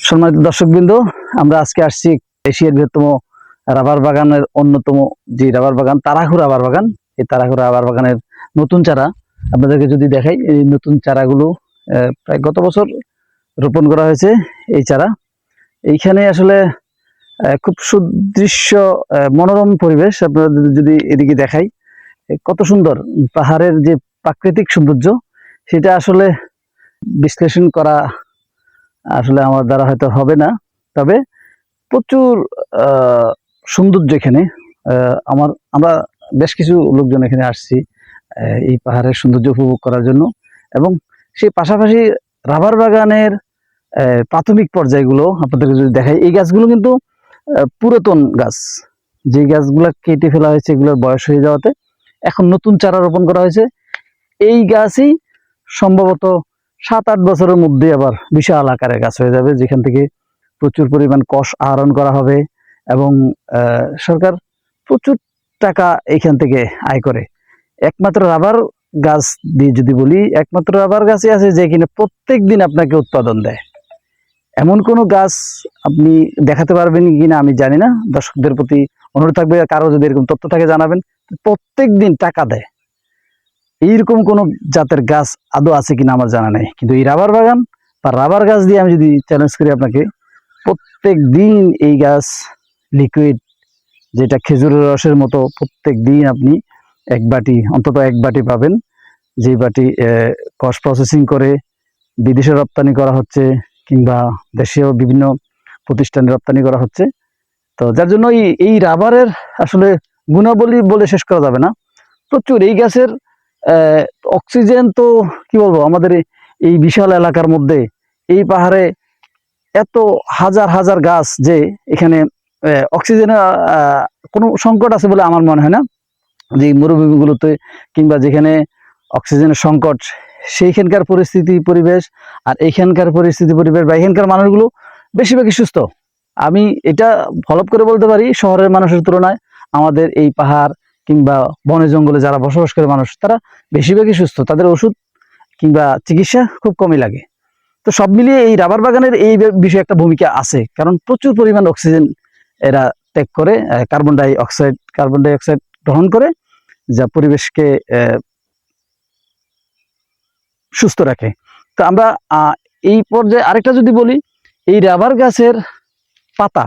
সম্মানিত দর্শকবৃন্দ, আমরা আজকে আসছি এশিয়ার বৃহত্তম রাবার বাগানের অন্যতম যে রাবার বাগান তারাহু রাবার বাগান। এই তারাহু রাবার বাগানের নতুন চারা আপনাদেরকে যদি দেখাই, এই নতুন চারাগুলো প্রায় গত বছর রোপণ করা হয়েছে। এই চারা এইখানে আসলে খুব সুদৃশ্য মনোরম পরিবেশ। আপনাদের যদি এদিকে দেখাই, কত সুন্দর পাহাড়ের যে প্রাকৃতিক সৌন্দর্য, সেটা আসলে বিশ্লেষণ করা আসলে আমার দ্বারা হয়তো হবে না। তবে প্রচুর সৌন্দর্য এখানে। আমরা বেশ কিছু লোকজন এখানে আসছি এই পাহাড়ের সৌন্দর্য উপভোগ করার জন্য, এবং সেই পাশাপাশি রাবার বাগানের প্রাথমিক পর্যায়গুলো আপনাদেরকে যদি দেখাই, এই গাছগুলো কিন্তু পুরাতন গাছ। যে গাছগুলো কেটে ফেলা হয়েছে এগুলোর বয়স হয়ে যাওয়াতে এখন নতুন চারা রোপণ করা হয়েছে। এই গাছই সম্ভবত 7-8 বছরের মধ্যে আবার বিশাল আকারের গাছ হয়ে যাবে, যেখান থেকে প্রচুর পরিমাণ কষ আহরণ করা হবে এবং সরকার প্রচুর টাকা এখান থেকে আয় করে। একমাত্র রাবার গাছ দিয়ে যদি বলি, একমাত্র রাবার গাছই আছে যে কিনা প্রত্যেক দিন আপনাকে উৎপাদন দেয়। এমন কোনো গাছ আপনি দেখাতে পারবেন কিনা আমি জানি না। দর্শকদের প্রতি অনুরোধ থাকবে, কারো যদি এরকম তথ্য থাকে জানাবেন। প্রত্যেক দিন টাকা দেয়, এইরকম কোন জাতের গাছ আদৌ আছে কিনা আমার জানা নেই। কিন্তু এই রাবার বাগান বা রাবার গাছ দিয়ে আমি যদি চ্যালেঞ্জ করি আপনাকে, প্রত্যেক দিন এই গাছ লিকুইড, যেটা খেজুরের রসের মতো, প্রত্যেক দিন আপনি অন্তত এক বাটি পাবেন। যে বাটি কষ প্রসেসিং করে বিদেশে রপ্তানি করা হচ্ছে কিংবা দেশেও বিভিন্ন প্রতিষ্ঠানে রপ্তানি করা হচ্ছে। তো যার জন্য এই রাবারের আসলে গুণাবলী বলে শেষ করা যাবে না। প্রচুর এই গাছের অক্সিজেন তো কি বলবো, আমাদের এই বিশাল এলাকার মধ্যে এই পাহাড়ে এত হাজার হাজার গাছ, যে এখানে অক্সিজেনের কোনো সংকট আছে বলে আমার মনে হয় না। যে মরুভূমিগুলোতে কিংবা যেখানে অক্সিজেনের সংকট, সেইখানকার পরিস্থিতি পরিবেশ আর এইখানকার পরিস্থিতি পরিবেশ বা এখানকার মানুষগুলো বেশিরভাগই সুস্থ। আমি এটা ফলো করে বলতে পারি, শহরের মানুষের তুলনায় আমাদের এই পাহাড় কিংবা বনে জঙ্গলে যারা বসবাস করে মানুষ, তারা বেশিরভাগই সুস্থ। তাদের ওষুধ কিংবা চিকিৎসা খুব কমই লাগে। তো সব মিলিয়ে এই রাবার বাগানের এই বিষয়ে একটা ভূমিকা আছে, কারণ প্রচুর পরিমাণ অক্সিজেন এরা ত্যাগ করে, কার্বন ডাই অক্সাইড গ্রহণ করে, যা পরিবেশকে সুস্থ রাখে। তো আমরা এই পর্যায়ে আরেকটা যদি বলি, এই রাবার গাছের পাতা,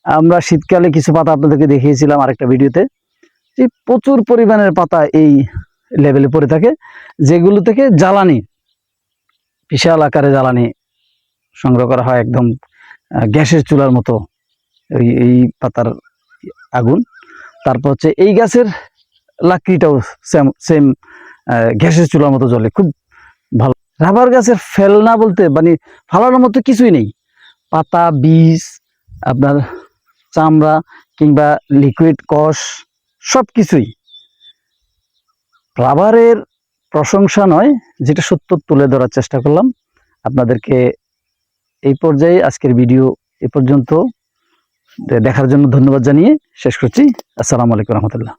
আমরা শীতকালে কিছু পাতা আপনাদেরকে দেখিয়েছিলাম আরেকটা ভিডিওতে, যে প্রচুর পরিমাণের পাতা এই লেভেলে পড়ে থাকে, যেগুলো থেকে জ্বালানি, বিশাল আকারে জ্বালানি সংগ্রহ করা হয়, একদম গ্যাসের চুলার মতো এই পাতার আগুন। তারপর হচ্ছে এই গাছের লাকড়িটাও সেম গ্যাসের চুলার মতো জ্বলে, খুব ভালো। রাবার গাছের ফেলনা বলতে মানে ফালানোর মতো কিছুই নেই। পাতা, বীজ, আপনার চামড়া কিংবা লিকুইড কষ, সব কিছুই রাবারের প্রশংসা নয়, যেটা সত্য তুলে ধরার চেষ্টা করলাম আপনাদেরকে। এই পর্যায়ে আজকের ভিডিও এ পর্যন্ত। দেখার জন্য ধন্যবাদ জানিয়ে শেষ করছি। আসসালামু আলাইকুম রহমতুল্লাহ।